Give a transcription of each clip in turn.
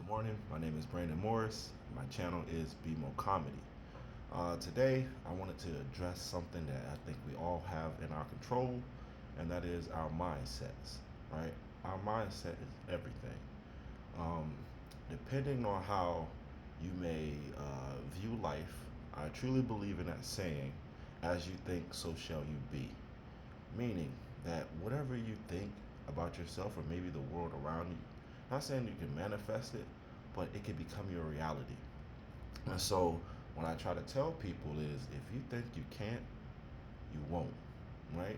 morning. My name is Brandon Morris. My channel is BMO Comedy. Today, I wanted to address something that I think we all have in our control, and that is our mindsets, right? Our mindset is everything. Um, Depending on how you may view life, I truly believe in that saying, as you think, so shall you be. Meaning that whatever you think about yourself or maybe the world around you, not saying you can manifest it, but it can become your reality. And so when I try to tell people is if you think you can't, you won't, right?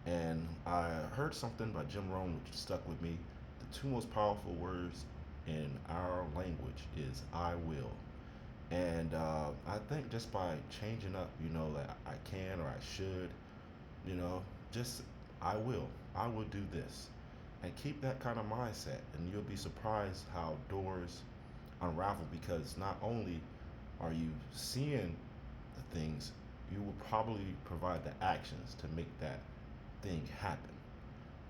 And I heard something by Jim Rohn which stuck with me. The two most powerful words in our language is I will. And I think just by changing up, that I can or I should, you know, just I will. I will do this. And keep that kind of mindset, and you'll be surprised how doors unravel because not only are you seeing the things, you will probably provide the actions to make that thing happen.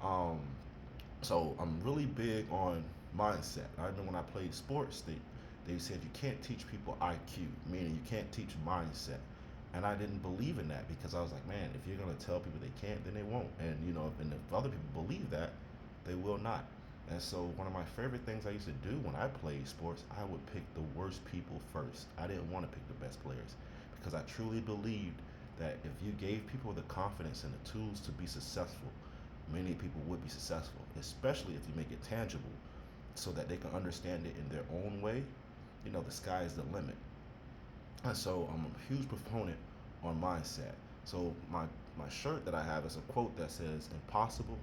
Um, so I'm really big on mindset. I remember when I played sports, they said you can't teach people IQ, meaning you can't teach mindset. And I didn't believe in that because I was like, man, if you're gonna tell people they can't, then they won't. And if other people believe that, they will not. And so one of my favorite things I used to do when I played sports, I would pick the worst people first. I didn't want to pick the best players because I truly believed that if you gave people the confidence and the tools to be successful, many people would be successful, especially if you make it tangible so that they can understand it in their own way. The sky is the limit. And so I'm a huge proponent on mindset. So my shirt that I have is a quote that says, "Impossible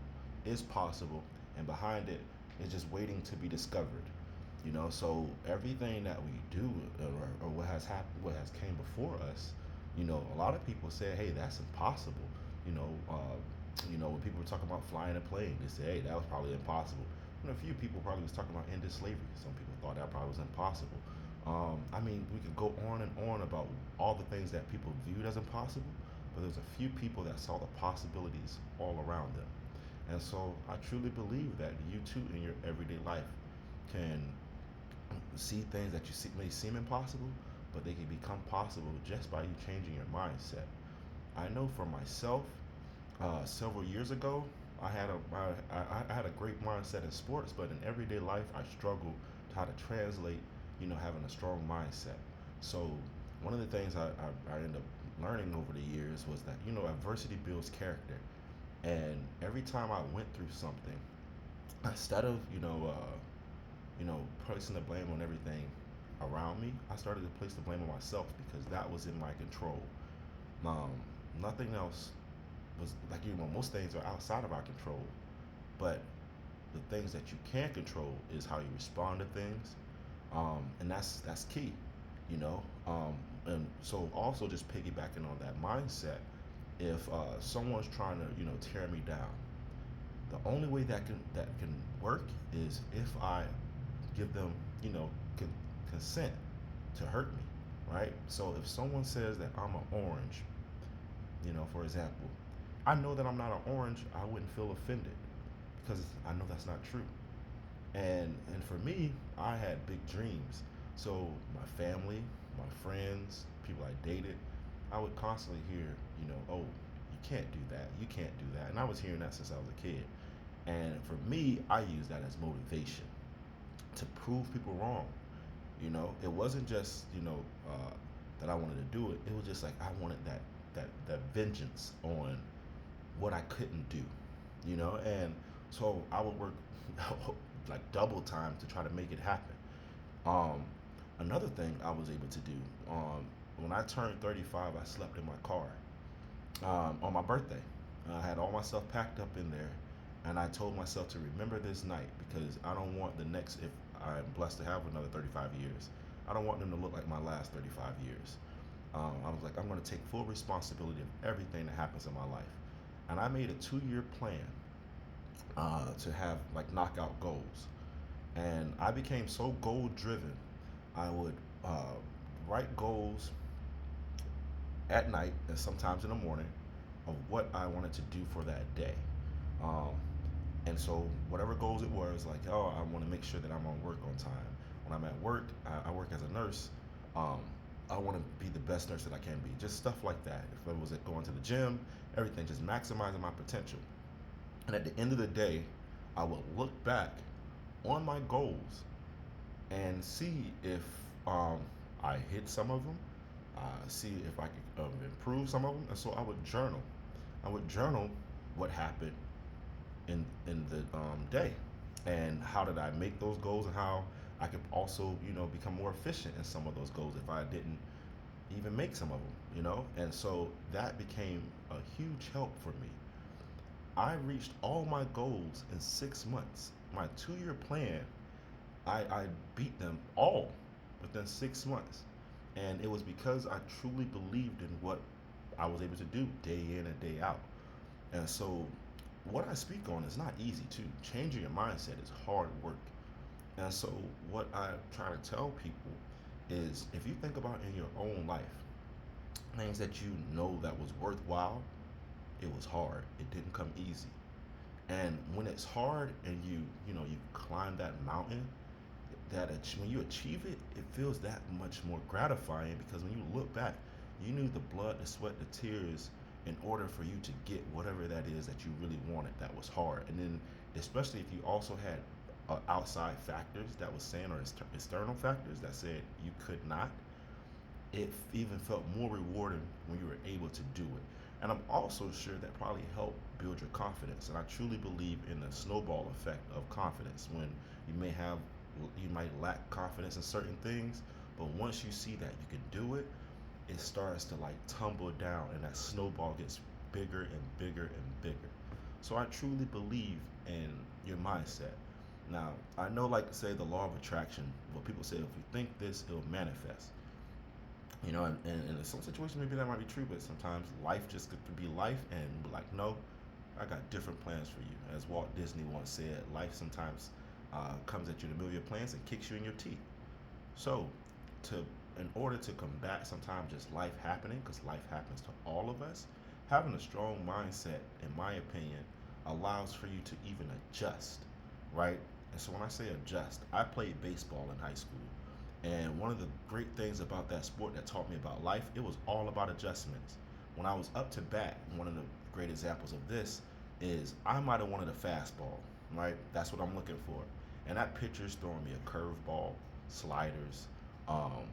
is possible," and behind it is just waiting to be discovered. So everything that we do or what has happened, what has came before us, a lot of people say, "Hey, that's impossible." You know, uh, when people were talking about flying a plane, they say, "Hey, that was probably impossible." A few people probably was talking about ending slavery. Some people thought that probably was impossible. I mean, we could go on and on about all the things that people viewed as impossible, but there's a few people that saw the possibilities all around them. And so I truly believe that you too in your everyday life can see things that may seem impossible, but they can become possible just by you changing your mindset. I know for myself, several years ago, I had a great mindset in sports, but in everyday life, I struggled to how to translate, having a strong mindset. So one of the things I ended up learning over the years was that adversity builds character, and every time I went through something, instead of placing the blame on everything around me, I started to place the blame on myself because that was in my control. Um, Nothing else was like most things are outside of our control, but the things that you can control is how you respond to things, and that's key, you know. And so also just piggybacking on that mindset, if someone's trying to tear me down, the only way that can work is if I give them con- consent to hurt me, right? So if someone says that I'm an orange, for example, I know that I'm not an orange, I wouldn't feel offended because I know that's not true. And for me, I had big dreams. So my family, my friends, people I dated, I would constantly hear, oh, you can't do that, you can't do that. And I was hearing that since I was a kid. And for me, I use that as motivation to prove people wrong. It wasn't just that I wanted to do it. It was just like I wanted that vengeance on what I couldn't do. And so I would work like double time to try to make it happen. Um, Another thing I was able to do, when I turned 35, I slept in my car on my birthday. I had all my stuff packed up in there, and I told myself to remember this night because I don't want the next, if I'm blessed to have another 35 years, I don't want them to look like my last 35 years. I was like, I'm going to take full responsibility of everything that happens in my life. And I made a 2-year plan to have like knockout goals. And I became so goal driven, I would write goals at night and sometimes in the morning of what I wanted to do for that day. Um, and so whatever goals it was, like, oh, I want to make sure that I'm on work on time. When I'm at work, I work as a nurse. Um, I want to be the best nurse that I can be. Just stuff like that. If I was going to the gym, everything, just maximizing my potential. And at the end of the day, I will look back on my goals and see if I hit some of them, see if I could improve some of them. And so I would journal. I would journal what happened in the day, and how did I make those goals, and how I could also become more efficient in some of those goals if I didn't even make some of them. And so that became a huge help for me. I reached all my goals in 6 months. My 2 year plan, I beat them all within 6 months. And it was because I truly believed in what I was able to do day in and day out. And so, what I speak on is not easy too. Changing your mindset is hard work. And so, what I try to tell people is, if you think about in your own life, things that you know that was worthwhile, it was hard. It didn't come easy. And when it's hard and you climb that mountain, when you achieve it, it feels that much more gratifying, because when you look back, you knew the blood, the sweat, the tears in order for you to get whatever that is that you really wanted. That was hard. And then, especially if you also had outside factors that was saying, or external factors that said you could not, it even felt more rewarding when you were able to do it. And I'm also sure that probably helped build your confidence. And I truly believe in the snowball effect of confidence. When you might lack confidence in certain things, but once you see that you can do it, it starts to like tumble down, and that snowball gets bigger and bigger and bigger. So I truly believe in your mindset. Now, I know, like, say, the law of attraction, what people say, if you think this, it'll manifest. And in some situations, maybe that might be true, but sometimes life just could be life, and be like, no, I got different plans for you. As Walt Disney once said, life sometimes comes at you in a million plans and kicks you in your teeth. So, to in order to combat sometimes just life happening, because life happens to all of us, having a strong mindset, in my opinion, allows for you to even adjust, right? And so when I say adjust, I played baseball in high school. And one of the great things about that sport that taught me about life, it was all about adjustments. When I was up to bat, one of the great examples of this is, I might have wanted a fastball, right? That's what I'm looking for. And that pitcher's throwing me a curveball, sliders, um,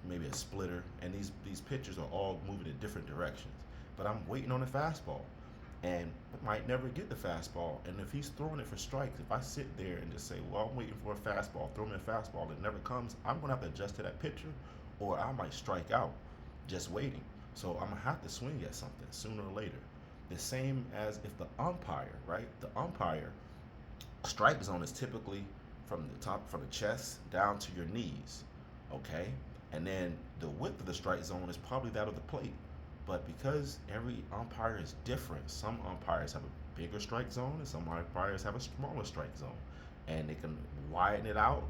maybe a splitter, and these pitchers are all moving in different directions. But I'm waiting on a fastball, and might never get the fastball. And if he's throwing it for strikes, if I sit there and just say, well, I'm waiting for a fastball, throw me a fastball, it never comes, I'm going to have to adjust to that pitcher, or I might strike out just waiting. So I'm going to have to swing at something sooner or later. The same as if the umpire, right? The umpire strike zone is typically from the chest down to your knees, okay? And then the width of the strike zone is probably that of the plate. But because every umpire is different, some umpires have a bigger strike zone and some umpires have a smaller strike zone. And they can widen it out,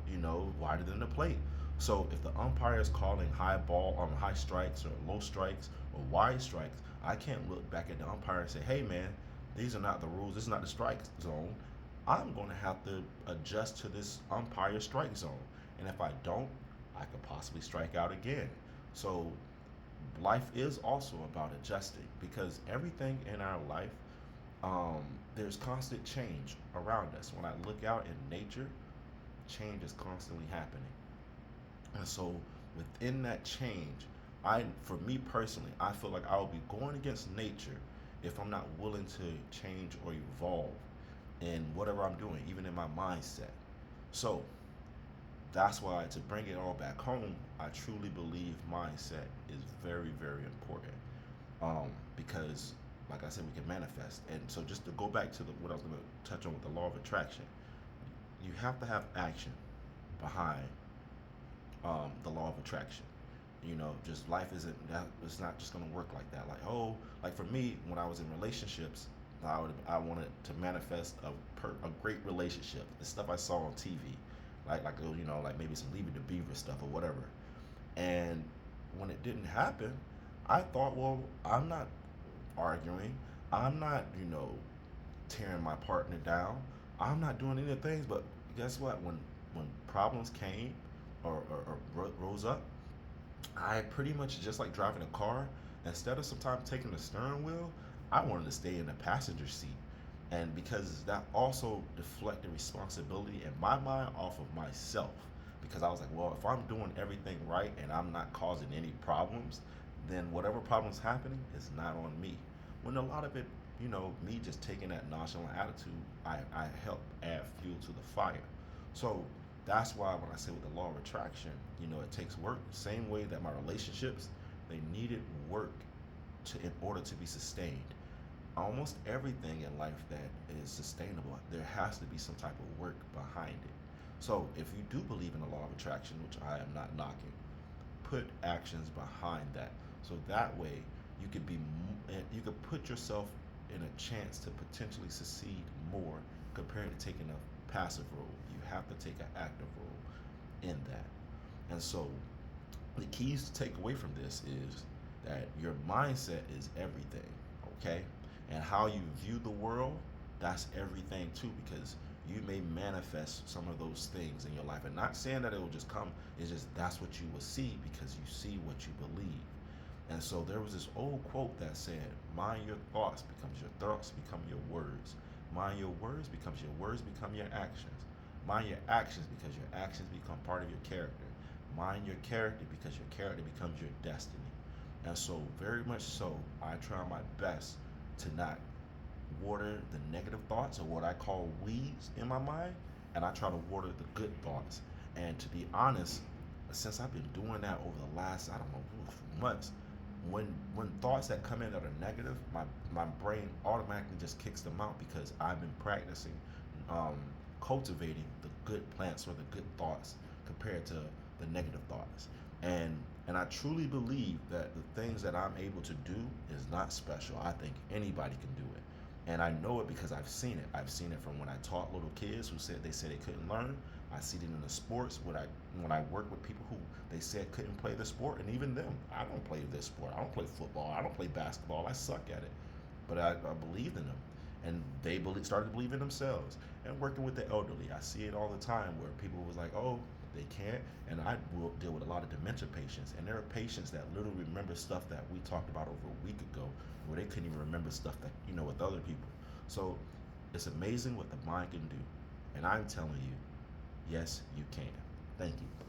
wider than the plate. So if the umpire is calling high strikes or low strikes or wide strikes, I can't look back at the umpire and say, hey man, these are not the rules, this is not the strike zone. I'm going to have to adjust to this umpire strike zone. And if I don't, I could possibly strike out again. So life is also about adjusting, because everything in our life, there's constant change around us. When I look out in nature, change is constantly happening. And so within that change, for me personally, I feel like I will be going against nature if I'm not willing to change or evolve in whatever I'm doing, even in my mindset. So that's why, to bring it all back home, I truly believe mindset is very, very important. Because, like I said, we can manifest. And so, just to go back to what I was going to touch on with the law of attraction, you have to have action behind the law of attraction. Just life isn't that. It's not just going to work like that. Like for me, when I was in relationships, I wanted to manifest a great relationship. The stuff I saw on TV, like maybe some Leave It to Beaver stuff or whatever. And when it didn't happen, I thought, well, I'm not arguing. I'm not, tearing my partner down. I'm not doing any of the things. But guess what? When problems came, or rose up, I pretty much just like driving a car. Instead of sometimes taking the steering wheel, I wanted to stay in the passenger seat. And because that also deflected responsibility in my mind off of myself. Because I was like, well, if I'm doing everything right and I'm not causing any problems, then whatever problem's happening is not on me. When a lot of it, me just taking that nonchalant attitude, I help add fuel to the fire. So that's why when I say with the law of attraction, it takes work. Same way that my relationships, they needed work in order to be sustained. Almost everything in life that is sustainable, there has to be some type of work behind it. So if you do believe in the law of attraction, which I am not knocking, put actions behind that. So that way you could put yourself in a chance to potentially succeed more compared to taking a passive role. You have to take an active role in that. And so the keys to take away from this is that your mindset is everything, okay? And how you view the world, that's everything too, because you may manifest some of those things in your life. And not saying that it will just come, it's just that's what you will see because you see what you believe. And so there was this old quote that said, mind your thoughts becomes your thoughts become your words. Mind your words becomes your words become your actions. Mind your actions because your actions become part of your character. Mind your character because your character becomes your destiny. And so, very much so, I try my best to not water the negative thoughts or what I call weeds in my mind, and I try to water the good thoughts. And to be honest, since I've been doing that over the last, I don't know, months, when thoughts that come in that are negative, my brain automatically just kicks them out because I've been practicing um, cultivating the good plants or the good thoughts compared to the negative thoughts. And I truly believe that the things that I'm able to do is not special. I think anybody can do it. And I know it because I've seen it. I've seen it from when I taught little kids who said they couldn't learn. I see it in the sports when I work with people who they said couldn't play the sport, and even them, I don't play this sport. I don't play football. I don't play basketball. I suck at it. But I believed in them, and they started to believe in themselves. And working with the elderly, I see it all the time where people was like, oh, they can't. And I will deal with a lot of dementia patients, and there are patients that literally remember stuff that we talked about over a week ago, where they couldn't even remember stuff that with other people. So it's amazing what the mind can do, and I'm telling you, yes, you can. Thank you.